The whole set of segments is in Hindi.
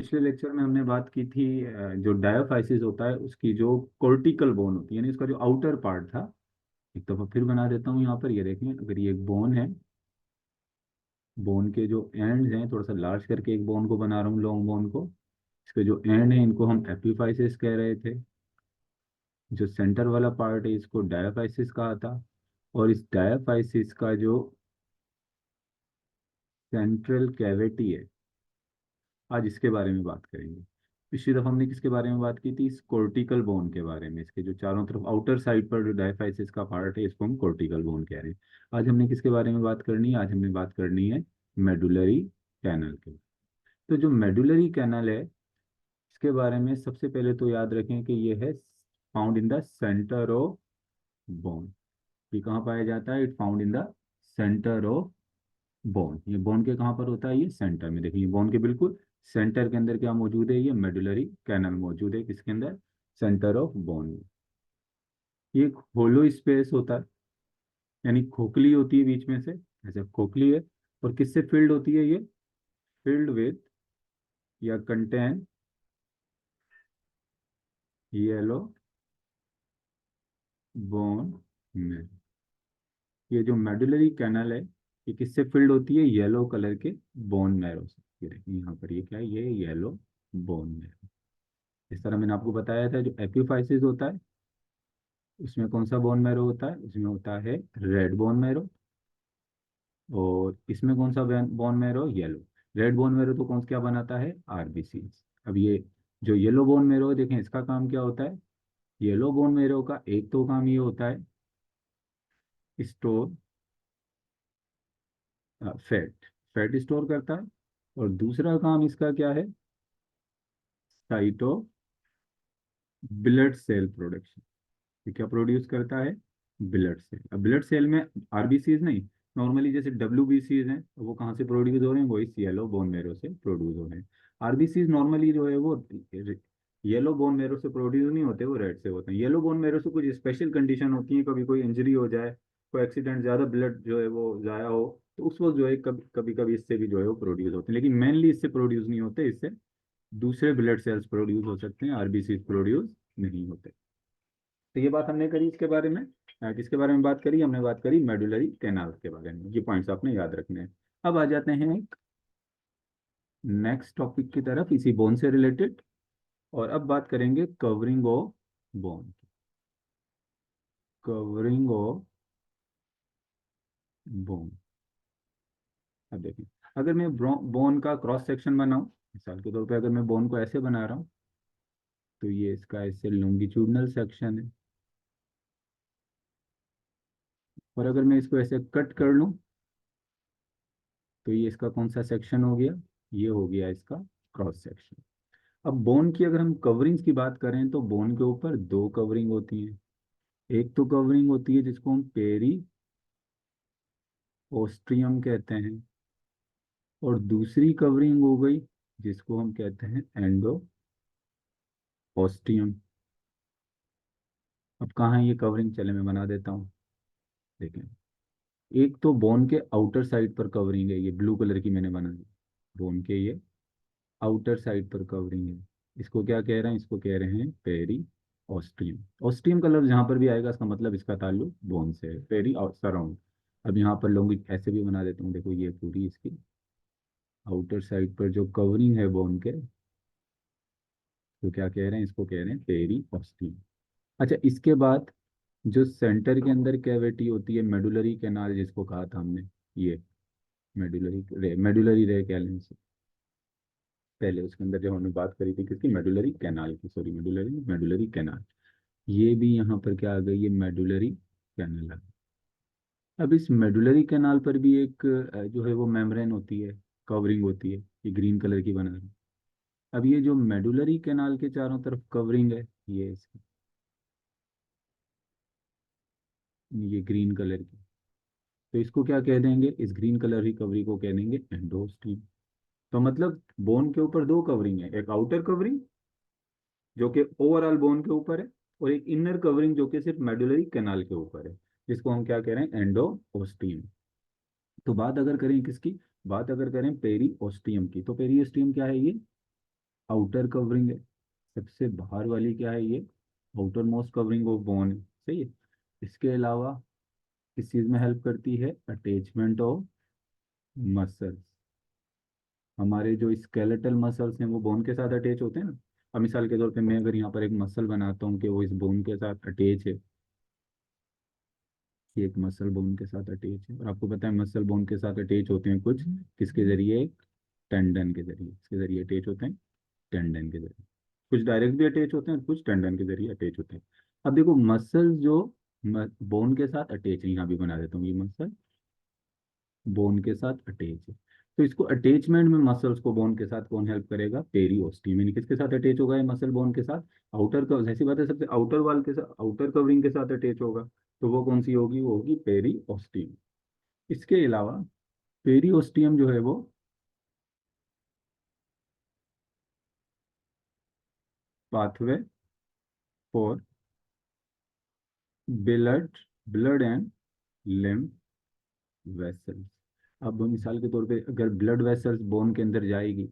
पिछले लेक्चर में हमने बात की थी जो डायाफाइसिस होता है उसकी जो कोर्टिकल बोन होती है, यानी उसका जो आउटर पार्ट था। एक दफा फिर बना देता हूँ यहाँ पर, ये देखें, अगर ये एक बोन है, बोन के जो एंड्स हैं, थोड़ा सा लार्ज करके एक बोन को बना रहा हूँ, लॉन्ग बोन को। इसके जो एंड है इनको हम एपिफाइसिस कह रहे थे। जो सेंटर वाला पार्ट है इसको डायाफाइसिस कहा था। और इस डायाफाइसिस का जो सेंट्रल कैविटी है, आज इसके बारे में बात करेंगे। पिछली दफा हमने किसके बारे में बात की थी? इस कोर्टिकल बोन के बारे में। इसके जो चारों तरफ आउटर साइड पर जो डायफाइसिस का पार्ट है इसको हम कोर्टिकल बोन कह रहे हैं। आज हमने किसके बारे में बात करनी है? आज हमने बात करनी है मेडुलरी कैनल के। तो जो मेडुलरी कैनल है इसके बारे में सबसे पहले तो याद रखें कि ये है found in the centre of bone. ये कहाँ पाया जाता है? It found in the centre of bone. ये बोन के कहाँ पर होता है? ये सेंटर में। देखिए बोन के बिल्कुल सेंटर के अंदर क्या मौजूद है? ये मेडुलरी कैनल मौजूद है। किसके अंदर? सेंटर ऑफ बोन में। ये एक होलो स्पेस होता है, यानी खोखली होती है बीच में से, ऐसे खोखली है। और किससे फिल्ड होती है? ये फिल्ड विथ या कंटेन येलो बोन में। ये जो मेडुलरी कैनल है ये किससे फिल्ड होती है? येलो कलर के बोन मैरो से। ये देखिए यहाँ पर, ये क्या है? ये येलो बोन मैरो। इस तरह मैंने आपको बताया था जो एपिफाइसिस होता है उसमें कौन सा बोन मैरो होता है? उसमें होता है रेड बोन मैरो। और इसमें कौन सा bone marrow? Yellow. Red bone marrow तो कौन क्या बनाता है? आरबीसी। अब ये जो येलो बोन मैरो है, देखें इसका काम क्या होता है? येलो बोन मैरो का एक तो काम ये होता है स्टोर फैट, फैट स्टोर करता है। और दूसरा काम इसका क्या है? Site of blood cell production. ये क्या प्रोड्यूस करता है? Blood cell. अब ब्लड सेल में आरबीसीज नहीं, नॉर्मली जैसे डब्ल्यूबीसीज हैं तो वो कहाँ से प्रोड्यूस हो रहे हैं? वही येलो बोन मेरो से प्रोड्यूस हो रहे हैं। आरबीसीज नॉर्मली जो है वो येलो बोन मेरो से प्रोड्यूस नहीं होते, वो रेड से होते हैं। येलो बोन मेरो से कुछ स्पेशल कंडीशन होती है, कभी कोई इंजरी हो जाए, कोई एक्सीडेंट, ज़्यादा ब्लड जो है वो ज़ाया हो, तो उस वक्त जो है कभी कभी कभी इससे भी जो है वो प्रोड्यूस होते हैं। लेकिन मेनली इससे प्रोड्यूस नहीं होते, इससे दूसरे ब्लड सेल्स प्रोड्यूस हो सकते हैं, आरबीसी प्रोड्यूस नहीं होते। तो ये बात हमने करी इसके बारे में। किसके बारे में बात करी? हमने बात करी मेडुलरी कैनाल के बारे में। ये पॉइंट्स आपने याद रखने हैं। अब आ जाते हैं नेक्स्ट टॉपिक की तरफ, इसी बोन से रिलेटेड। और अब बात करेंगे covering of bone. Covering of bone. अब देखिए, अगर मैं बोन का क्रॉस सेक्शन बनाऊं, मिसाल के तौर पे अगर मैं बोन को ऐसे बना रहा हूं, तो ये इसका ऐसे लॉन्गिट्यूडनल सेक्शन है। और अगर मैं इसको ऐसे कट कर लूं तो ये इसका कौन सा सेक्शन हो गया? ये हो गया इसका क्रॉस सेक्शन। अब बोन की अगर हम कवरिंग्स की बात करें तो बोन के ऊपर दो कवरिंग होती हैं। एक तो कवरिंग होती है जिसको हम पेरी ओस्ट्रियम कहते हैं, और दूसरी कवरिंग हो गई जिसको हम कहते हैं एंडो ओस्टियम। अब कहाँ है ये कवरिंग? चले मैं बना देता हूँ। देखें, एक तो बोन के आउटर साइड पर कवरिंग है, ये ब्लू कलर की मैंने बना दी। बोन के ये आउटर साइड पर कवरिंग है, इसको क्या कह रहे हैं? इसको कह रहे हैं पेरी ऑस्टियम। ऑस्टियम का लफ्ज जहाँ पर भी आएगा इसका मतलब इसका ताल्लुक बोन से है, पेरी और सराउंड। अब यहाँ पर लोग ऐसे भी बना देते हैं, देखो ये पूरी इसकी आउटर साइड पर जो कवरिंग है बोन के, तो क्या कह रहे हैं? इसको कह रहे हैं पेरी ऑस्टियम। अच्छा, इसके बाद जो सेंटर के अंदर कैविटी होती है, मेडुलरी कैनाल जिसको कहा था हमने, ये मेडुलरी रे कह लें इसे। पहले उसके अंदर जब हमने बात करी थी किसकी? मेडुलरी कैनाल की, सॉरी मेडुलरी मेडुलरी कैनाल। ये भी यहाँ पर क्या आ गई? ये मेडुलरी कैनाल आ गई। अब इस मेडुलरी कैनाल पर भी एक जो है वो मेम्ब्रेन होती है, कवरिंग होती है, ये ग्रीन कलर की बना है। अब ये जो मेडुलरी कैनाल के चारों तरफ कवरिंग है, ये इसकी, ये ग्रीन कलर की, तो इसको क्या कह देंगे? इस ग्रीन कलर की कवरिंग को कह देंगे एंडोस्टीम। तो मतलब बोन के ऊपर दो कवरिंग है, एक आउटर कवरिंग जो कि ओवरऑल बोन के ऊपर है, और एक इनर कवरिंग जो कि सिर्फ मेडुलरी कैनाल के ऊपर है, जिसको हम क्या कह रहे हैं? एंडोस्टीम। तो बात अगर करें किसकी? बात अगर करें पेरी ओस्टियम की, तो पेरी ओस्टियम क्या है? ये आउटर कवरिंग है, सबसे बाहर वाली क्या है ये, outer most covering of bone है, सही है। इसके अलावा किस चीज़ में हेल्प करती है, अटैचमेंट ऑफ मसल्स। हमारे जो स्केलेटल मसल्स हैं वो बोन के साथ अटैच होते हैं ना। अब मिसाल के तौर पे मैं अगर यहाँ पर एक मसल बनाता हूँ कि वो इस बोन के साथ अटैच है, ये एक मसल बोन के साथ अटैच है, और आपको पता है मसल बोन के साथ अटैच होते हैं कुछ किसके जरिए, टेंडन के जरिए, इसके जरिए अटैच होते हैं, टेंडन के जरिए। कुछ डायरेक्ट भी अटैच होते हैं और कुछ टेंडन के जरिए अटैच होते हैं। अब देखो मसल जो बोन के साथ अटैच है, यहाँ भी बना देता हूँ, ये मसल बोन के साथ अटैच है। तो इसको अटैचमेंट में मसल्स को बोन के साथ कौन हेल्प करेगा, पेरिओस्टियम। यानी किसके साथ अटैच होगा ये मसल बोन के साथ, आउटर कवर, ऐसी बात है, सबसे आउटर वाल के साथ, आउटर कवरिंग के साथ अटैच होगा। तो वो कौन सी होगी, वो होगी पेरिओस्टियम। इसके अलावा पेरिओस्टियम जो है वो pathway for blood blood and lymph vessels. अब मिसाल के तौर पे अगर ब्लड वेसल्स बोन के अंदर जाएगी,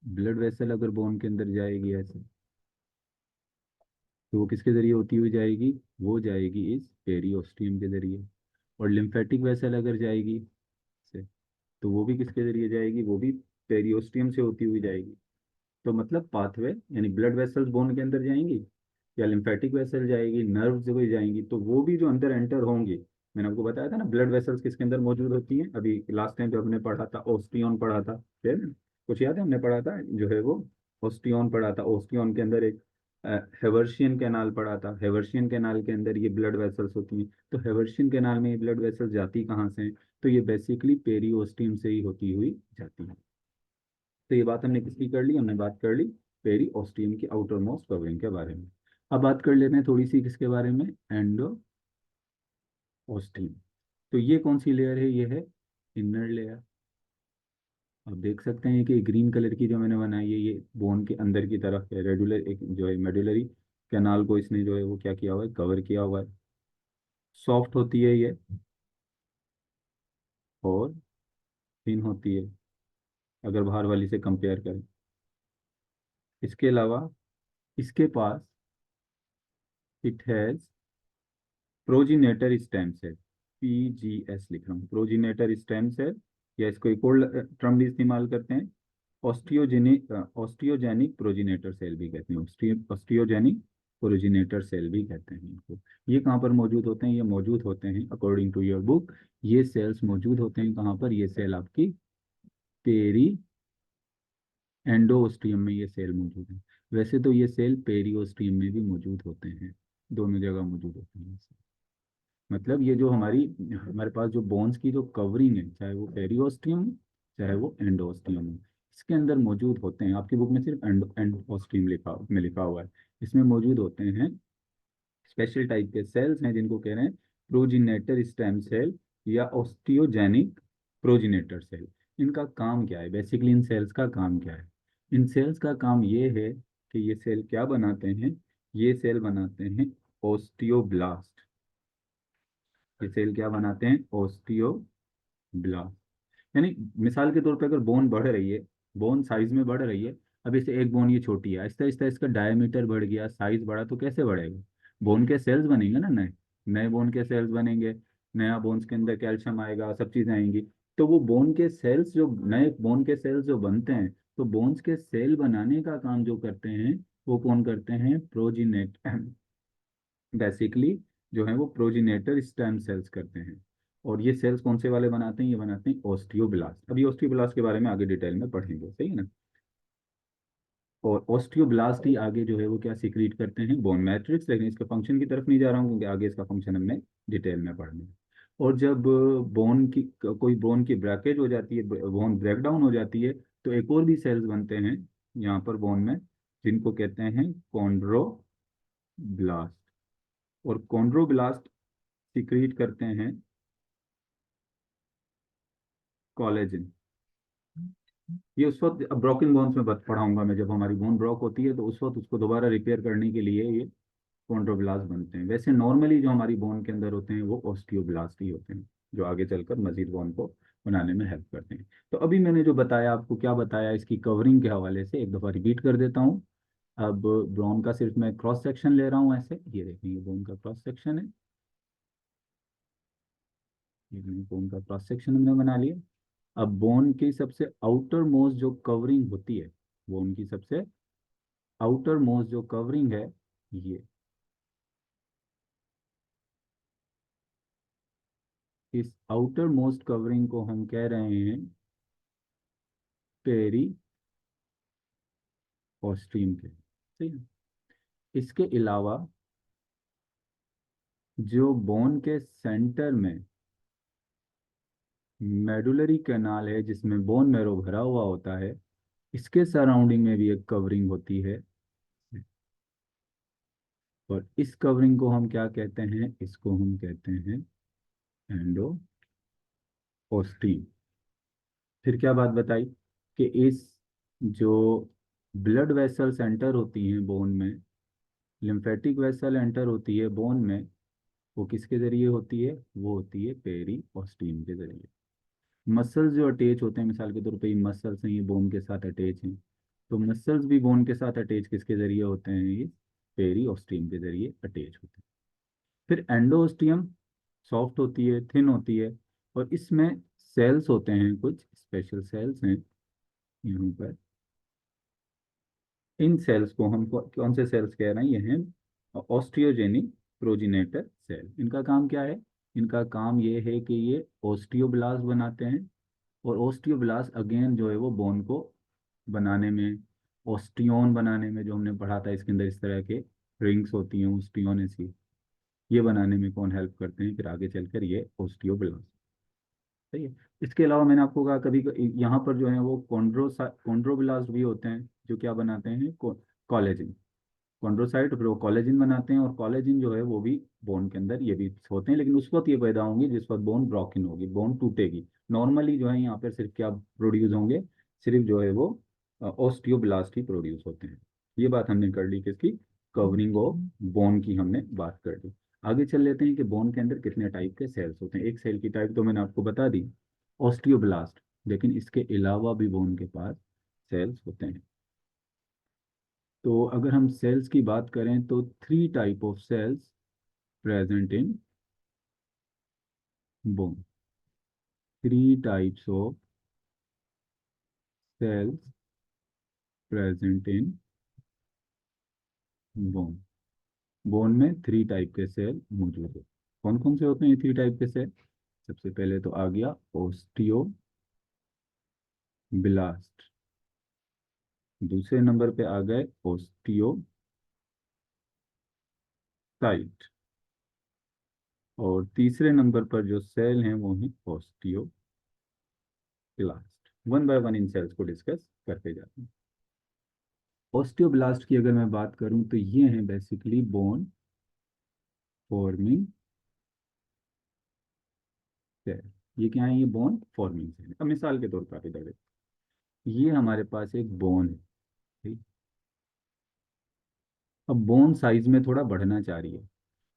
ब्लड वेसल अगर बोन के अंदर जाएगी ऐसे, तो वो किसके जरिए होती हुई जाएगी, वो जाएगी इस पेरियोस्टियम के जरिए। और लिम्फेटिक वेसल अगर जाएगी से, तो वो भी किसके जरिए जाएगी, वो भी पेरियोस्टियम से होती हुई जाएगी। तो मतलब पाथवे, यानी ब्लड वेसल्स बोन के अंदर जाएंगी या लिम्फेटिक वेसल जाएगी, नर्व जो भी जाएंगी, तो वो भी जो अंदर एंटर होंगी। मैंने आपको बताया था ना ब्लड वेसल्स किसके अंदर मौजूद होती हैं, अभी लास्ट टाइम जब हमने पढ़ा था ओस्टियन पढ़ा था, है ना, कुछ याद है, हमने पढ़ा था जो है वो ओस्टियन पढ़ा था। ओस्टियन के अंदर एक हेवर्शियन कैनाल पढ़ा था, हेवर्शियन कैनाल के अंदर ये ब्लड वेसल्स होती हैं। तो हेवर्शियन कैनाल में ये ब्लड वेसल्स जाती कहाँ से हैं, तो ये बेसिकली पेरियोस्टियम से ही होती हुई जाती है। तो ये बात हमने किसकी कर ली, हमने बात कर ली पेरी ऑस्टियम की आउटर मोस्ट कवरिंग के बारे में। अब बात कर लेते हैं थोड़ी सी किसके बारे में, एंडो ऑस्टियम। तो ये कौन सी लेयर है, ये है इनर लेयर। आप देख सकते हैं कि ग्रीन कलर की जो मैंने बनाई है, ये बोन के अंदर की तरफ है, रेडुलर एक जो है मेडुलरी कैनाल को इसने जो है वो क्या किया हुआ है, कवर किया हुआ है। सॉफ्ट होती है ये और थिन होती है अगर बाहर वाली से कंपेयर करें। इसके अलावा इसके पास it has progenitor stem cell, PGS लिख रहा हूँ, प्रोजिनेटर स्टेम सेल, या इसको एक और टर्म भी इस्तेमाल करते हैं, ऑस्टियोजेनिक, ऑस्टियोजेनिक प्रोजिनेटर सेल भी कहते हैं, ऑस्टियोजेनिक प्रोजिनेटर सेल भी कहते हैं इनको। ये कहाँ पर मौजूद होते हैं, ये मौजूद होते हैं अकॉर्डिंग टू योर बुक, ये सेल्स मौजूद होते हैं कहाँ पर, ये सेल आपकी पेरी एंडोस्टियम में ये सेल मौजूद है। वैसे तो ये सेल पेरियोस्टियम में भी मौजूद होते हैं, दोनों जगह मौजूद होते हैं। मतलब ये जो हमारे पास जो बोन्स की जो कवरिंग है, चाहे वो पेरियोस्टियम चाहे वो एंडोस्टियम हो, इसके अंदर मौजूद होते हैं। आपकी बुक में सिर्फ एंडोस्टियम लिखा हुआ है, इसमें मौजूद होते हैं स्पेशल टाइप के सेल्स हैं जिनको कह रहे हैं प्रोजिनेटर स्टेम सेल या ऑस्टियोजेनिक प्रोजिनेटर सेल। इनका काम क्या है, बेसिकली इन सेल्स का काम क्या है, इन सेल्स का काम ये है कि ये सेल क्या बनाते हैं, ये सेल बनाते हैं ओस्टियोब्लास्ट। ये सेल क्या बनाते हैं, ओस्टियोब्लास्ट। यानी मिसाल के तौर पे अगर बोन बढ़ रही है, बोन साइज में बढ़ रही है, अब इसे एक बोन ये छोटी है, आहिस्ता आहिस्ता इसका डायमीटर बढ़ गया, साइज बढ़ा, तो कैसे बढ़ेगा, बोन के सेल्स बनेंगे ना, नए नए बोन के सेल्स बनेंगे, नया बोन्स के अंदर कैल्शियम आएगा, सब चीजें आएंगी। तो वो बोन के सेल्स जो नए बोन के सेल्स जो बनते हैं, तो बोन्स के सेल बनाने का काम जो करते हैं वो कौन करते हैं, प्रोजिनेट बेसिकली जो है वो प्रोजिनेटर स्टेम सेल्स करते हैं। और ये सेल्स कौन से वाले बनाते हैं, ये बनाते हैं ऑस्टियोब्लास्ट। अभी ऑस्टियोब्लास्ट के बारे में आगे डिटेल में पढ़ेंगे, सही है ना। और ऑस्टियोब्लास्ट ही आगे जो है वो क्या सीक्रेट करते हैं, बोन मैट्रिक्स। लेकिन इसके फंक्शन की तरफ नहीं जा रहा हूँ क्योंकि आगे इसका फंक्शन हमने डिटेल में पढ़ना है। और जब बोन की कोई बोन की ब्रेकेज हो जाती है, बोन ब्रेक डाउन हो जाती है, तो एक और भी सेल्स बनते हैं यहाँ पर बोन में, जिनको कहते हैं कॉन्ड्रोब्लास्ट। और कॉन्ड्रोब्लास्ट सिक्रीट करते हैं कोलेजन। ये उस वक्त ब्रोकन बोन्स में पढ़ाऊंगा मैं, जब हमारी बोन ब्रोक होती है तो उस वक्त उसको दोबारा रिपेयर करने के लिए ये कॉन्ड्रोब्लास्ट बनते हैं। वैसे नॉर्मली जो हमारी बोन के अंदर होते हैं वो ऑस्टियोब्लास्ट ही होते हैं, जो आगे चलकर मजीद बोन को बनाने में हेल्प करते हैं। तो अभी मैंने जो बताया आपको, क्या बताया इसकी कवरिंग के हवाले से, एक दफ़ा रिपीट कर देता हूँ। अब बोन का सिर्फ मैं क्रॉस सेक्शन ले रहा हूँ ऐसे, ये देखेंगे बोन का क्रॉस सेक्शन है, ये बोन का क्रॉस सेक्शन हमने बना लिया। अब बोन की सबसे आउटर मोस्ट जो कवरिंग होती है, बोन की सबसे आउटर मोस्ट जो कवरिंग है, ये इस आउटर मोस्ट कवरिंग को हम कह रहे हैं पेरी ऑस्टियम के, ठीक है। इसके अलावा जो बोन के सेंटर में मेडुलरी कैनाल है, जिसमें बोन मैरो भरा हुआ होता है, इसके सराउंडिंग में भी एक कवरिंग होती है। और इस कवरिंग को हम क्या कहते हैं, इसको हम कहते हैं एंडोओस्टियम। फिर क्या बात बताई कि इस जो ब्लड वेसल एंटर होती हैं बोन में, लिम्फेटिक वेसल एंटर होती है बोन में, वो किसके जरिए होती है, वो होती है पेरी ऑस्टियम के जरिए। मसल्स जो अटैच होते हैं, मिसाल के तौर पे ये मसल्स हैं, ये बोन के साथ अटैच हैं, तो मसल्स भी बोन के साथ अटैच किसके जरिए होते हैं, ये पेरी ऑस्टियम के जरिए अटैच होते हैं। फिर एंडोस्टियम सॉफ्ट होती है, थिन होती है, और इसमें सेल्स होते हैं, कुछ स्पेशल सेल्स हैं यहाँ पर। इन सेल्स को हम कौन से सेल्स कह रहे हैं, ये हैं ऑस्टियोजेनिक प्रोजिनेटर सेल। इनका काम क्या है, इनका काम ये है कि ये ओस्टियोब्लास्ट बनाते हैं, और ओस्टियोब्लास्ट अगेन जो है वो बोन को बनाने में, ओस्टियोन बनाने में, जो हमने पढ़ा था इसके अंदर इस तरह के रिंग्स होती हैं ओस्टियोन ऐसी, ये बनाने में कौन हेल्प करते हैं फिर आगे चलकर, ये ओस्टियोब्लास्ट। सही है। इसके अलावा मैंने आपको कहा कभी यहाँ पर जो है वो कॉन्ड्रोब्लास्ट भी होते हैं, जो क्या बनाते हैं, कॉलेजिन। कॉन्ड्रोसाइट फिर वो कॉलेजिन बनाते हैं, और कॉलेजिन जो है वो भी बोन के अंदर ये भी होते हैं, लेकिन उस वक्त ये पैदा होंगे जिस वक्त बोन ब्रोकन होगी, बोन टूटेगी। नॉर्मली जो है यहाँ पर सिर्फ क्या प्रोड्यूस होंगे, सिर्फ जो है वो ऑस्टियोब्लास्ट ही प्रोड्यूस होते हैं। ये बात हमने कर ली किसकी, कवरिंग ऑफ बोन की हमने बात कर ली। आगे चल लेते हैं कि बोन के अंदर कितने टाइप के सेल्स होते हैं। एक सेल की टाइप तो मैंने आपको बता दी, ऑस्टियोब्लास्ट, लेकिन इसके अलावा भी बोन के पास सेल्स होते हैं। तो अगर हम सेल्स की बात करें तो three type of cells present in bone, three types of cells present in bone. Bone में थ्री टाइप के सेल मौजूद है। कौन कौन से होते हैं ये थ्री टाइप के सेल, सबसे पहले तो आ गया ओस्टियोब्लास्ट, दूसरे नंबर पे आ गए ओस्टियोसाइट, और तीसरे नंबर पर जो सेल हैं वो है ओस्टियोब्लास्ट। वन बाय वन इन सेल्स को डिस्कस करते जाते हैं। ओस्टियोब्लास्ट की अगर मैं बात करूं तो ये हैं बेसिकली बोन फॉर्मिंग सेल। ये क्या है, ये बोन फॉर्मिंग सेल। अब मिसाल के तौर पर इधर देखो, ये हमारे पास एक बोन है, ठीक। अब बोन साइज में थोड़ा बढ़ना चाह रही है।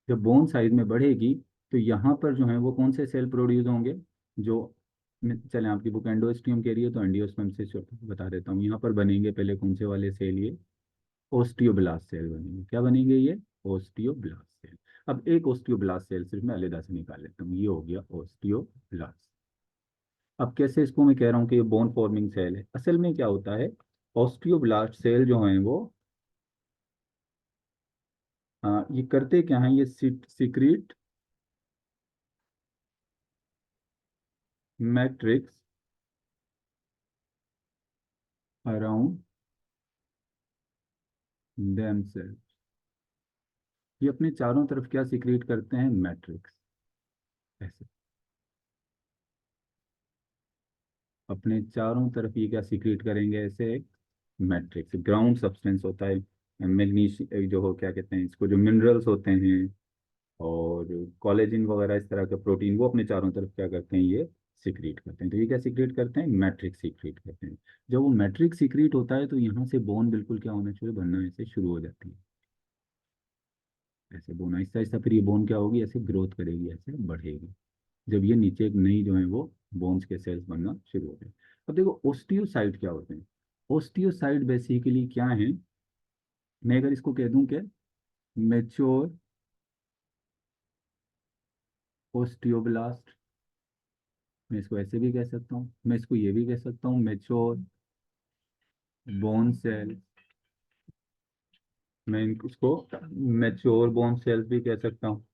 जब बोन साइज में बढ़ेगी तो यहाँ पर जो है वो कौन से सेल प्रोड्यूस होंगे, जो चले आपकी बुक एंडोस्टियम कह रही है तो एंडियोस्पर्म से बता देता हूँ। यहाँ पर बनेंगे पहले कौन से वाले सेल, ये ओस्टियोब्लास्ट सेल बनेंगे। क्या बनेंगे, ये ओस्टियोब्लास्ट सेल। अब एक ओस्टियोब्लास्ट सेल सिर्फ मैं अलग से निकाल लेता हूँ, ये हो गया ओस्टियोब्लास्ट। अब कैसे इसको मैं कह रहा हूँ कि ये बोन फॉर्मिंग सेल है, असल में क्या होता है, ऑस्टियोब्लास्ट सेल जो हैं वो ये करते क्या हैं, ये सिक्रीट मैट्रिक्स अराउंड देमसेल्फ। ये अपने चारों तरफ क्या सिक्रीट करते हैं, मैट्रिक्स। ऐसे अपने चारों तरफ ये क्या सिक्रीट करेंगे, ऐसे एक मैट्रिक्स, ग्राउंड सब्सटेंस होता है, मैग्नीशियम जो हो क्या कहते हैं इसको, जो मिनरल्स होते हैं और कोलेजिन वगैरह इस तरह के प्रोटीन, वो अपने चारों तरफ क्या करते हैं, ये सिक्रीट करते हैं। तो ये क्या सिक्रीट करते हैं, मैट्रिक्स सिक्रीट करते हैं। जब वो मैट्रिक्स सिक्रीट होता है तो यहाँ से बोन बिल्कुल क्या होना चाहिए, बनना ऐसे शुरू हो जाती है। ऐसे बोन आहिस्ता आहिस्ता फिर ये बोन क्या होगी, ऐसे ग्रोथ करेगी, ऐसे बढ़ेगी। जब ये नीचे एक नई जो है वो बोन्स के सेल्स बनना शुरू होते हैं। अब देखो ओस्टियोसाइट क्या होते हैं। ओस्टियोसाइट बेसिकली क्या है, मैं अगर इसको कह दूं कि मेच्योर ओस्टियोब्लास्ट, मैं इसको ऐसे भी कह सकता हूँ, मैं इसको ये भी कह सकता हूँ मेच्योर बोन सेल, मैं इसको मेच्योर बोन सेल भी कह सकता हूँ,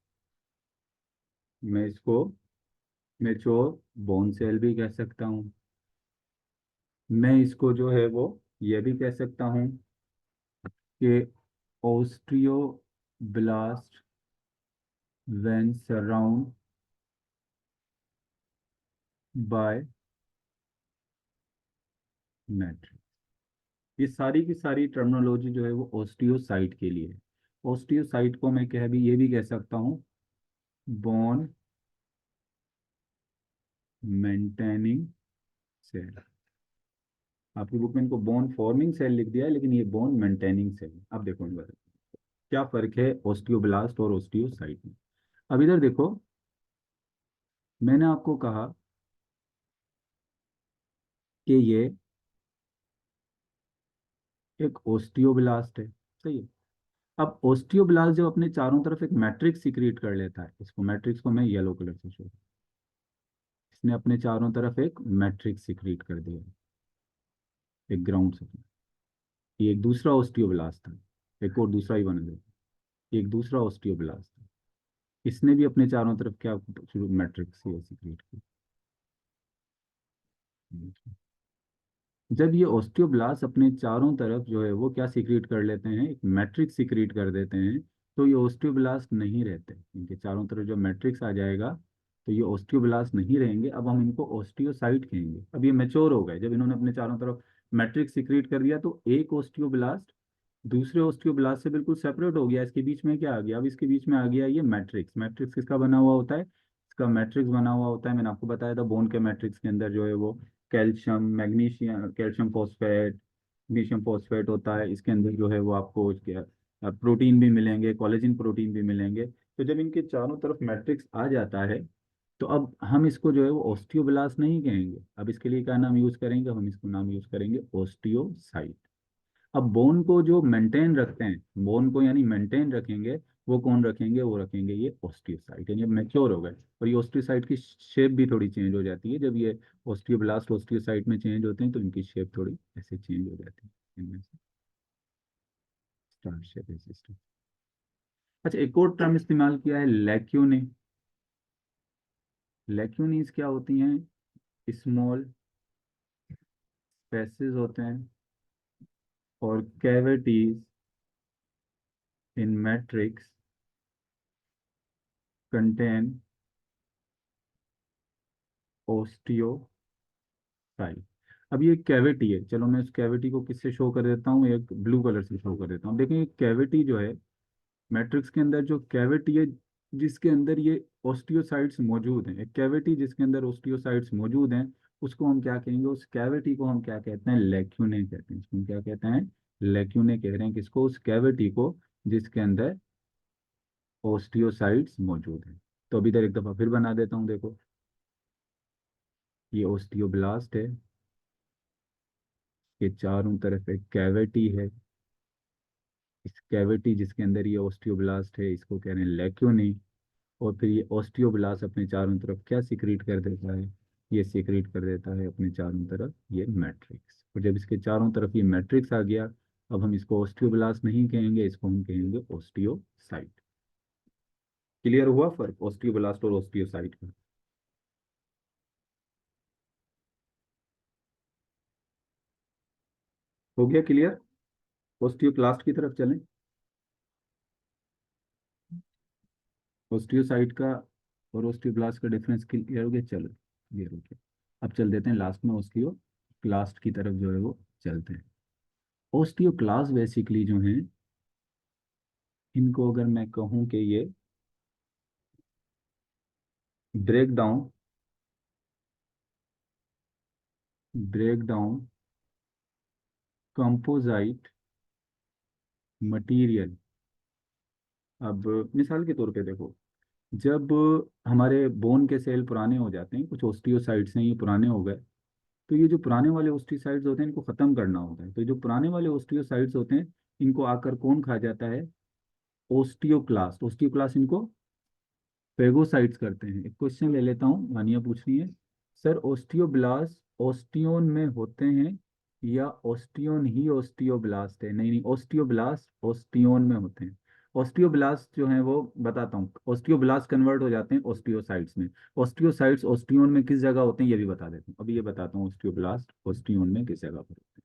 मैं इसको मेच्योर बोन सेल भी कह सकता हूँ, मैं इसको जो है वो ये भी कह सकता हूँ कि osteoblast when surround by matrix. ये सारी की सारी टर्मिनोलॉजी जो है वो ओस्टियोसाइट के लिए है। ओस्टियोसाइट को मैं कह भी ये भी कह सकता हूँ बोन मेंटेनिंग सेल। आपकी बुक में इनको बोन फॉर्मिंग सेल लिख दिया है, लेकिन ये बोन मेंटेनिंग सेल। अब देखो इनका क्या फर्क है ओस्टियोब्लास्ट और ओस्टियोसाइट में। अब इधर देखो, मैंने आपको कहा कि ये एक ओस्टियोब्लास्ट है, सही है। अब ओस्टियोब्लास्ट जब अपने चारों तरफ एक मैट्रिक्स सिक्रीट कर लेता है, इसको मैट्रिक्स को मैं येलो कलर से शो, इसने अपने चारों तरफ एक मैट्रिक्स सिक्रीट कर दिया, एक ग्राउंड से। ये एक दूसरा ओस्टियोब्लास्ट था, एक और दूसरा ही बना देता, एक दूसरा ओस्टियोब्लास्ट था, इसने भी अपने चारों तरफ क्या शुरू मैट्रिक्स ये सिक्रीट की। जब ये ओस्टियोब्लास्ट अपने चारों तरफ जो है वो क्या सिक्रीट कर लेते हैं, एक मैट्रिक्स सिक्रीट कर देते हैं, तो ये ओस्टियोब्लास्ट नहीं रहते, इनके चारों तरफ जो मैट्रिक्स आ जाएगा तो ये ओस्टियोब्लास्ट नहीं रहेंगे। अब हम इनको ओस्टियोसाइट कहेंगे। अब ये मेच्योर हो गए, जब इन्होंने अपने चारों तरफ मैट्रिक्स सिक्रीट कर दिया तो एक ओस्टियोब्लास्ट दूसरे ओस्टियोब्लास्ट से बिल्कुल सेपरेट हो गया। इसके बीच में क्या आ गया, अब इसके बीच में आ गया ये मैट्रिक्स। मैट्रिक्स किसका बना हुआ होता है, इसका मैट्रिक्स बना हुआ होता है, मैंने आपको बताया था बोन के मैट्रिक्स के अंदर जो है वो calcium magnesium calcium phosphate magnesium phosphate होता है, इसके अंदर जो है वो आपको प्रोटीन भी मिलेंगे, कोलेजन प्रोटीन भी मिलेंगे। तो जब इनके चारों तरफ मैट्रिक्स आ जाता है तो अब हम इसको जो है वो ओस्टियोब्लास्ट नहीं कहेंगे, अब इसके लिए क्या नाम यूज करेंगे, हम इसको नाम यूज करेंगे ओस्टियोसाइट। अब बोन को जो मेंटेन रखते हैं, बोन को यानी मेंटेन रखेंगे, वो कौन रखेंगे, वो रखेंगे ये ओस्टियोसाइट, यानी अब मैच्योर हो गए। और ये ओस्टियोसाइट की शेप भी थोड़ी चेंज हो जाती है, जब ये ओस्टियोब्लास्ट ओस्टियोसाइट में चेंज होते हैं तो इनकी शेप थोड़ी ऐसे चेंज हो जाती है, इनमें से स्टार शेप सिस्टम। अच्छा, एक और टर्म इस्तेमाल किया है लैक्यूने। लैक्यूनीज क्या होती हैं, स्मॉल स्पेसेस होते हैं और कैविटीज इन मैट्रिक्स कंटेन ओस्टियोसाइट। अब ये कैविटी है, चलो मैं इस कैविटी को किससे शो कर देता हूँ, एक ब्लू कलर से शो कर देता हूँ। देखिए ये कैविटी जो है, मैट्रिक्स के अंदर जो कैविटी है जिसके अंदर ये ओस्टियोसाइट्स मौजूद हैं, एक कैविटी जिसके अंदर ओस्टियोसाइट्स मौजूद हैं, उसको हम क्या कहेंगे, उस कैविटी को हम क्या कहते हैं, लैक्यूने कहते हैं। इसको हम क्या कहते हैं, लैक्यूने कह रहे हैं किसको, उस कैविटी को जिसके अंदर ओस्टियोसाइट्स मौजूद हैं। तो अभी इधर एक दफा फिर बना देता हूँ, देखो ये ओस्टियोब्लास्ट है, ये चारों तरफ एक कैविटी है, इस कैविटी जिसके अंदर ये ओस्टियोब्लास्ट है इसको कह रहे हैं लैक्यूनी। और फिर ये ओस्टियोब्लास्ट अपने चारों तरफ क्या सिक्रीट कर देता है, ये सिक्रीट कर देता है अपने चारों तरफ ये मैट्रिक्स। और जब इसके चारों तरफ ये मैट्रिक्स आ गया, अब हम इसको ओस्टियोब्लास्ट नहीं कहेंगे, इसको हम कहेंगे ओस्टियोसाइट। क्लियर हुआ फर्क ओस्टियोब्लास्ट और ओस्टियोसाइट का। हो गया क्लियर। ओस्टियोक्लास्ट की तरफ चलें। ओस्टियोसाइट का और ओस्टियोब्लास्ट का डिफरेंस क्लियर हो गया, चलो क्लियर हो गया। अब चल देते हैं लास्ट में ओस्टियोक्लास्ट की तरफ जो है वो चलते हैं। ओस्टियोक्लास्ट बेसिकली जो हैं, इनको अगर मैं कहूँ कि ये break down break down composite material. अब मिसाल के तौर पे देखो, जब हमारे बोन के सेल पुराने हो जाते हैं, कुछ ओस्टियोसाइट्स हैं ये पुराने हो गए, तो ये जो पुराने वाले ओस्टियोसाइट्स होते हैं इनको खत्म करना होता है। तो जो पुराने वाले ओस्टियोसाइट्स होते हैं इनको आकर कौन खा जाता है? ओस्टियोक्लास्ट। ओस्टियोक्लास्ट इनको फेगोसाइट्स करते हैं। एक क्वेश्चन ले लेता हूँ, वानिया पूछ रही है, सर ओस्टियोब्लास्ट ओस्टियोन में होते हैं या ओस्टियोन ही ओस्टियोब्लास्ट है? नहीं नहीं, ओस्टियोब्लास्ट ओस्टियोन में होते हैं। ओस्टियोब्लास्ट जो है वो बताता हूँ, ओस्टियोब्लास्ट कन्वर्ट हो जाते हैं ओस्टियोसाइट्स में। ओस्टियोसाइट्स ओस्टियोन में किस जगह होते हैं ये भी बता देता हूँ। अभी ये बताता हूँ ओस्टियोब्लास्ट ओस्टियोन में किस जगह पर होते हैं।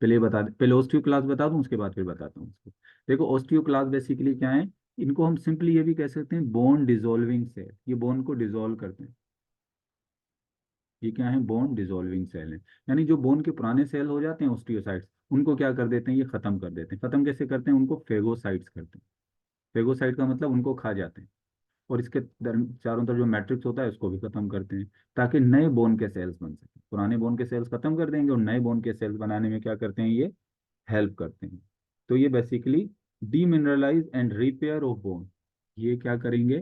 पहले ये बता, पहले ओस्टियोक्लास्ट बता दूं उसके बाद फिर बताता हूँ उसको। देखो ओस्टियोक्लास्ट बेसिकली क्या है, इनको हम सिंपली ये भी कह सकते हैं बोन डिजोल्विंग सेल। ये बोन को डिजोल्व करते हैं। ये क्या है? बोन डिजोल्विंग सेल है। यानी जो बोन के पुराने सेल हो जाते हैं ओस्टियोसाइट्स, उनको क्या कर देते हैं? ये खत्म कर देते हैं। खत्म कैसे करते हैं? उनको फेगोसाइट्स करते हैं। फेगोसाइट का मतलब उनको खा जाते हैं। और इसके चारों तरफ जो मैट्रिक्स होता है उसको भी खत्म करते हैं, ताकि नए बोन के सेल्स बन सके। पुराने बोन के सेल्स खत्म कर देंगे और नए बोन के सेल्स बनाने में क्या करते हैं? ये हेल्प करते हैं। तो ये basically demineralise and repair of bone, ये क्या करेंगे?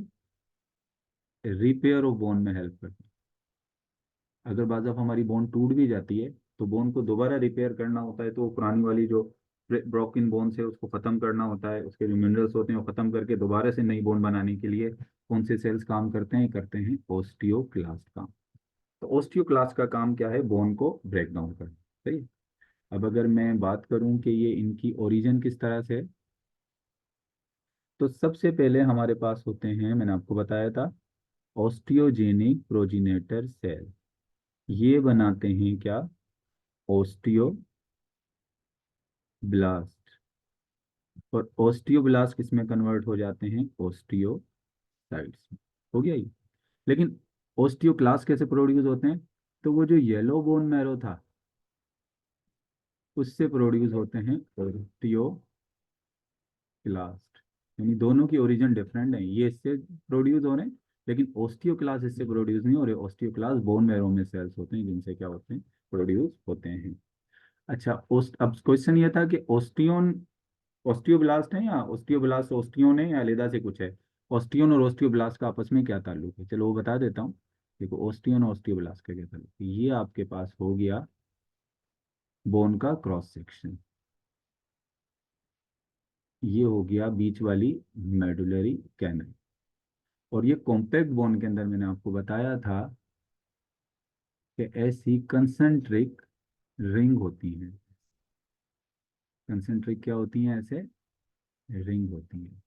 रिपेयर ऑफ बोन में हेल्प करते हैं। अगर बाज़ दफ़ा हमारी बोन टूट भी जाती है तो बोन को दोबारा रिपेयर करना होता है, तो वो पुरानी वाली जो ब्रोकन बोन है उसको ख़त्म करना होता है, उसके जो मिनरल्स होते हैं वो ख़त्म करके दोबारा से नई बोन बनाने के लिए कौन से सेल्स काम करते हैं? करते हैं ओस्टियोक्लास्ट काम। तो ओस्टियोक्लास्ट का काम क्या है? बोन को ब्रेक डाउन करना। सही है? अब अगर मैं बात करूं कि ये इनकी ओरिजिन किस तरह से है, तो सबसे पहले हमारे पास होते हैं, मैंने आपको बताया था, ऑस्टियोजेनिक प्रोजिनेटर सेल। ये बनाते हैं क्या? ओस्टियोब्लास्ट। और ओस्टियोब्लास्ट किस में कन्वर्ट हो जाते हैं? ओस्टियोसाइट्स में। हो गया ये। लेकिन ओस्टियोक्लास्ट कैसे प्रोड्यूस होते हैं? तो वो जो येलो बोन मैरो था उससे प्रोड्यूस होते हैं ओस्टियोक्लास्ट। यानी दोनों की ओरिजिन डिफरेंट है, ये इससे प्रोड्यूस हो रहे हैं लेकिन ओस्टियोक्लास्ट इससे प्रोड्यूस नहीं हो रहे। ओस्टियोक्लास्ट बोन मैरो में सेल्स होते हैं जिनसे क्या होते हैं? प्रोड्यूस होते हैं। अच्छा, ओस्ट अब क्वेश्चन ये था कि ओस्टियोन ओस्टियोब्लास्ट है या ओस्टियोब्लास्ट ओस्टियोन है या अलग से कुछ है? ओस्टियोन और ओस्टियोब्लास्ट का आपस में क्या ताल्लुक है? चलो वो बता देता हूँ। देखो ओस्टियोन और ओस्टियोब्लास्ट का क्या ताल्लुक है, ये आपके पास हो गया बोन का क्रॉस सेक्शन, ये हो गया बीच वाली मेडुलरी कैनल। और ये कॉम्पैक्ट बोन के अंदर मैंने आपको बताया था कि ऐसी कंसेंट्रिक रिंग होती हैं। कंसेंट्रिक क्या होती हैं? ऐसे रिंग होती हैं।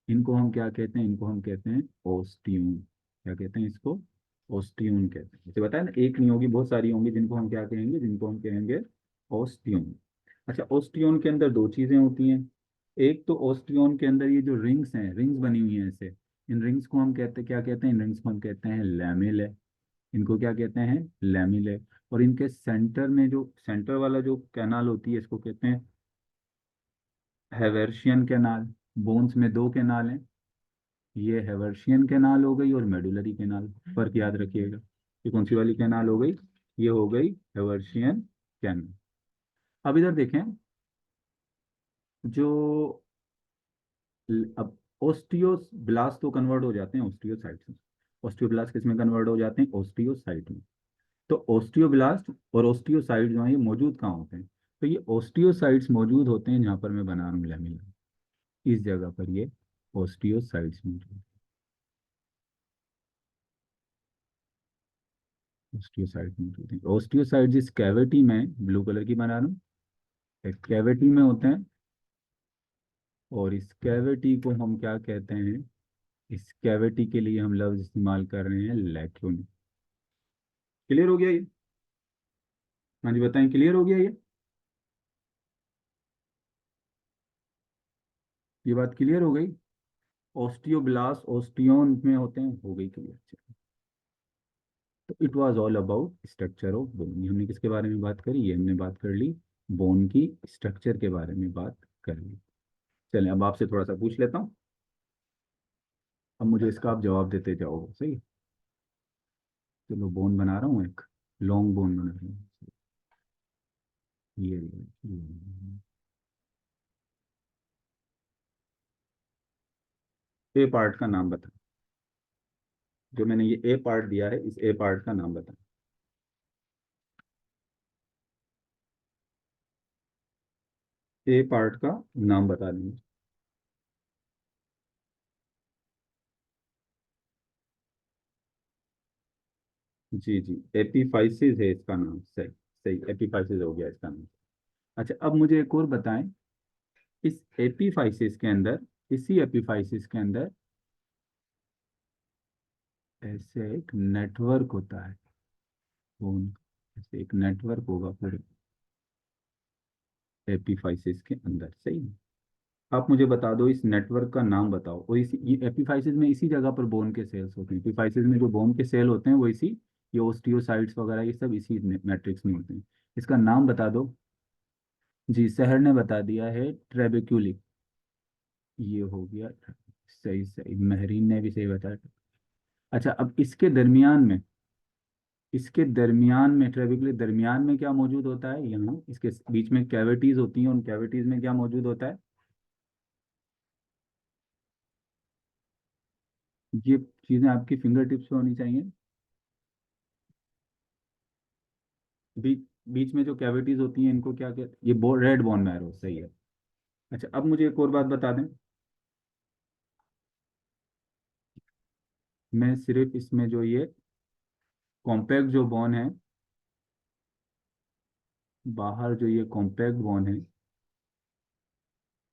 इनको हम क्या कहते हैं? इनको हम कहते हैं ओस्टियून। क्या कहते हैं इसको? ओस्टियून कहते हैं। जैसे बताया ना, एक नहीं होगी, बहुत सारी होंगी जिनको हम क्या कहेंगे? जिनको हम कहेंगे ओस्टियून। अच्छा, ओस्टियोन के अंदर दो चीजें होती हैं। एक तो ओस्टियोन के अंदर ये जो रिंग्स हैं, रिंग्स बनी हुई हैं ऐसे, इन रिंग्स को हम कहते हैं, क्या कहते हैं? इन रिंग्स को हम कहते हैं लैमेले। इनको क्या कहते हैं? लैमेले। और इनके सेंटर में जो सेंटर वाला जो कैनाल होती है इसको कहते हैं हेवर्शियन कैनाल। बोन्स में दो कैनाल हैं, ये हेवर्शियन कैनाल हो गई और मेडुलरी कैनाल। फर्क याद रखिएगा। ये कौन सी वाली कैनाल हो गई? ये हो गई हेवर्शियन कैनाल। अब इधर देखें, जो अब ओस्टियोब्लास्ट तो कन्वर्ट हो जाते हैं ओस्टियोसाइट में। ओस्टियोब्लास्ट किस में कन्वर्ट हो जाते हैं? ओस्टियोसाइट में। तो ओस्टियोब्लास्ट और ओस्टियोसाइट जो है ये मौजूद कहाँ होते हैं? तो ये ओस्टियोसाइट्स मौजूद होते हैं जहाँ पर मैं बना रहा हूँ लैमिना, इस जगह पर ये ओस्टियोसाइट्स मौजूद। ओस्टियोसाइट मौजूद है। ओस्टियोसाइट जिस कैविटी में ब्लू कलर की बना रहा हूँ, एक कैविटी में होते हैं। और इस कैविटी को हम क्या कहते हैं? इस कैविटी के लिए हम लफ्ज इस्तेमाल कर रहे हैं लैक्यून। क्लियर हो गया ये? हाँ जी बताएं, क्लियर हो गया ये बात क्लियर हो गई? ओस्टियोब्लास्ट ओस्टियोन में होते हैं, हो गई क्लियर। तो it was all about structure of bone. ये हमने किसके बारे में बात करी? ये हमने बात कर ली बोन की स्ट्रक्चर के बारे में बात कर ली। चलें अब आपसे थोड़ा सा पूछ लेता हूँ, अब मुझे इसका आप जवाब देते जाओ, सही? चलो बोन बना रहा हूँ, एक लॉन्ग बोन बना रहा हूँ। ये ए पार्ट का नाम बता। जो मैंने ये ए पार्ट दिया है, इस ए पार्ट का नाम बताएं। ए पार्ट का नाम बता देंगे। जी जी, एपीफाइसिस है इसका नाम, सही सही, एपीफाइसिस हो गया इसका नाम। अच्छा, अब मुझे एक और बताएं, इस एपीफाइसिस के अंदर, इसी एपीफाइसिस के अंदर ऐसे एक नेटवर्क होता है, फोन, ऐसे एक नेटवर्क होगा पूरे एपीफाइसिस के अंदर, सही है। आप मुझे बता दो, इस नेटवर्क का नाम बताओ। और इसी ये एपीफाइसिस में इसी जगह पर बोन के सेल्स होते हैं, एपीफाइसिस में जो बोन के सेल होते हैं वो इसी, ये ओस्टियोसाइट्स वगैरह ये सब इसी मैट्रिक्स में होते हैं। इसका नाम बता दो। जी, शहर ने बता दिया है, ट्रेबेक्युली। ये हो गया, सही सही, महरीन ने भी सही बताया। अच्छा, अब इसके दरमियान में ट्रेबेक्युली दरमियान में क्या मौजूद होता है, यहाँ इसके बीच में कैविटीज होती हैं, उन कैविटीज में क्या मौजूद होता है? ये चीजें आपकी फिंगर टिप्स पे होनी चाहिए। बीच बीच में जो कैविटीज होती हैं इनको क्या कहते हैं? ये रेड बोन मैरो, सही है। अच्छा, अब मुझे एक और बात बता दें। मैं सिर्फ इसमें जो ये कॉम्पैक्ट जो बोन है, बाहर जो ये कॉम्पैक्ट बोन है,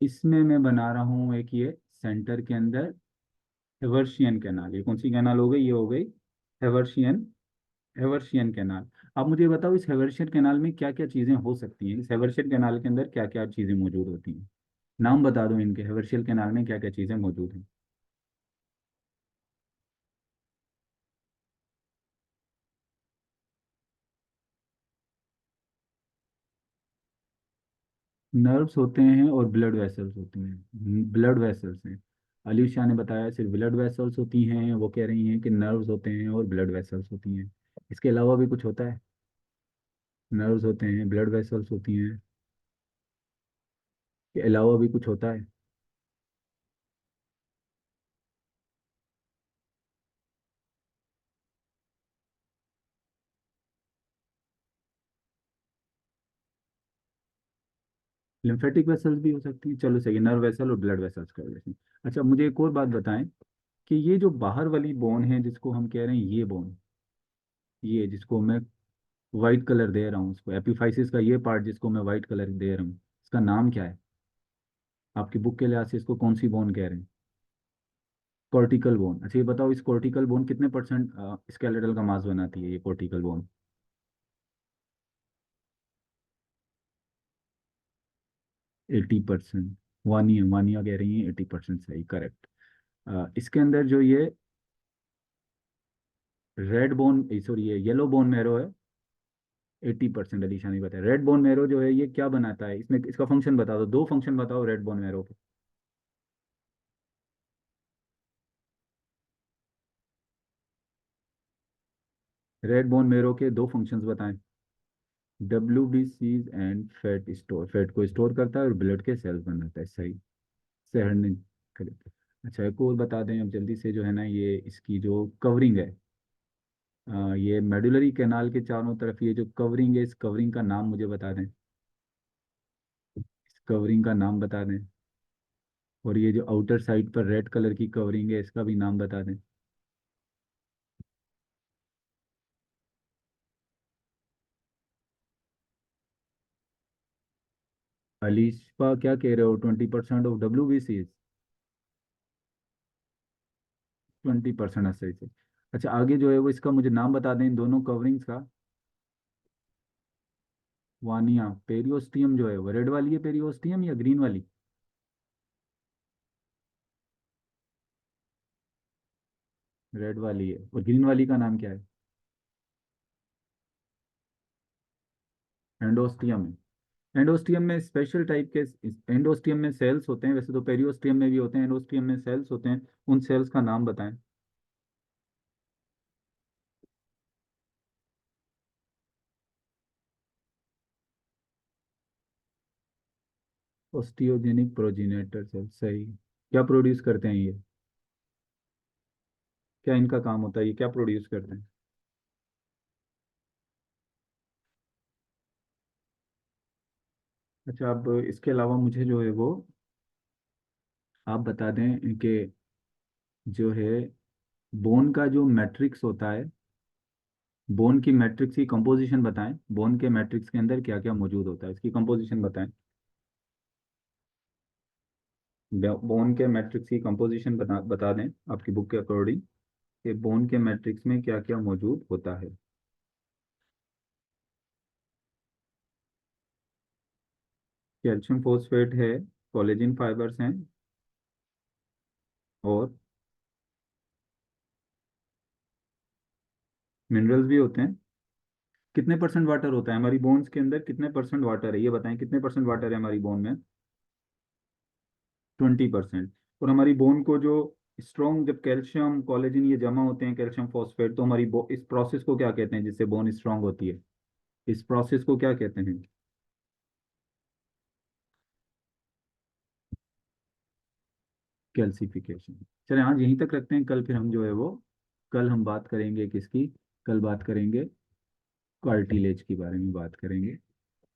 इसमें मैं बना रहा हूँ एक ये सेंटर के अंदर हेवर्शियन कैनाल। ये कौन सी कैनाल हो गई? ये हो गई हेवर्शियन, हेवर्शियन कैनाल। आप मुझे बताओ, इस हेवर्शियन कैनाल में क्या क्या चीजें हो सकती हैं? इस हेवर्शियन कैनाल के अंदर क्या क्या चीजें मौजूद होती हैं? नाम बता दो इनके, हेवर्शियन कैनाल में क्या क्या चीजें मौजूद हैं। नर्व्स होते हैं और ब्लड वेसल्स होती हैं, ब्लड वेसल्स हैं। अली शाह ने बताया सिर्फ ब्लड वेसल्स होती हैं, वो कह रही हैं कि नर्व्स होते हैं और ब्लड वेसल्स होती हैं। इसके अलावा भी कुछ होता है? नर्व्स होते हैं, ब्लड वेसल्स होती हैं, के अलावा भी कुछ होता है? लिम्फेटिक वेसल्स भी हो सकती हैं, चलो सही है, नर्व वेसल और ब्लड वेसल्स कर देते हैं। अच्छा, मुझे एक और बात बताएं कि ये जो बाहर वाली बोन है जिसको हम कह रहे हैं ये बोन, ये जिसको मैं वाइट कलर दे रहा हूँ, इसको एपिफाइसिस का ये पार्ट जिसको मैं वाइट कलर दे रहा हूँ, इसका नाम क्या है? आपकी बुक के लिहाज से इसको कौन सी बोन कह रहे हैं? Cortical bone. अच्छा, ये बताओ, इस कॉर्टिकल बोन कितने परसेंट स्केलेटल का मास बनाती है, ये कॉर्टिकल बोन? 80%। वानिया, वानिया कह रही है 80%, सही, करेक्ट। इसके अंदर जो ये रेड बोन, सॉरी ये येलो बोन मैरो है, 80%। अलीशा ने बताया रेड बोन मैरो जो है ये क्या बनाता है, इसमें इसका फंक्शन बता दो, दो फंक्शन बताओ रेड बोन मैरो के। रेड बोन मैरो के दो फंक्शंस बताएं। WBCs and fat store, fat को स्टोर करता है और ब्लड के सेल्स बनाता है, सही, शहर ने करेक्ट। अच्छा, एक और बता दें अब जल्दी से, जो है ना ये इसकी जो कवरिंग है, ये मेडुलरी कैनाल के चारों तरफ ये जो कवरिंग है, इस कवरिंग का नाम मुझे बता दें, इस कवरिंग का नाम बता दें। और ये जो आउटर साइड पर रेड कलर की कवरिंग है, इसका भी नाम बता दें। अलीशा क्या कह रहे हो, 20% ऑफ WBC? 20% है, सही से। अच्छा, आगे जो है वो इसका मुझे नाम बता दें इन दोनों कवरिंग्स का। वानिया, पेरियोस्टियम जो है वो रेड वाली है पेरियोस्टियम या ग्रीन वाली? रेड वाली है, और ग्रीन वाली का नाम क्या है? एंडोस्टियम है। एंडोस्टियम में स्पेशल टाइप के, एंडोस्टियम में सेल्स होते हैं, वैसे तो पेरियोस्टियम में भी होते हैं, एंडोस्टियम में सेल्स होते हैं, उन सेल्स का नाम बताएं। ओस्टियोजेनिक प्रोजेनेटर सेल, सही। क्या प्रोड्यूस करते हैं ये? क्या इनका काम होता है, ये क्या प्रोड्यूस करते हैं? अच्छा, अब इसके अलावा मुझे जो है वो आप बता दें कि जो है बोन का जो मैट्रिक्स होता है, बोन की मैट्रिक्स की कंपोजिशन बताएं। बोन के मैट्रिक्स के अंदर क्या क्या मौजूद होता है, इसकी कंपोजिशन बताएं। बोन के मैट्रिक्स की कंपोजिशन बता दें आपकी बुक के अकॉर्डिंग कि बोन के मैट्रिक्स में क्या क्या मौजूद होता है। कैल्शियम फॉस्फेट है, कोलेजिन फाइबर्स हैं, और मिनरल्स भी होते हैं। कितने परसेंट वाटर होता है हमारी बोन्स के अंदर, कितने परसेंट वाटर है ये बताएं, कितने परसेंट वाटर है हमारी बोन में? 20%। और हमारी बोन को जो स्ट्रॉन्ग, जब कैल्शियम कोलेजन ये जमा होते हैं, कैल्शियम फॉस्फेट, तो हमारी इस प्रोसेस को क्या कहते हैं जिससे बोन स्ट्रांग होती है? इस प्रोसेस को क्या कहते हैं? कैल्सिफिकेशन। चले आज यहीं तक रखते हैं, कल फिर हम जो है वो, कल हम बात करेंगे किसकी, कल बात करेंगे कार्टिलेज के बारे में बात करेंगे।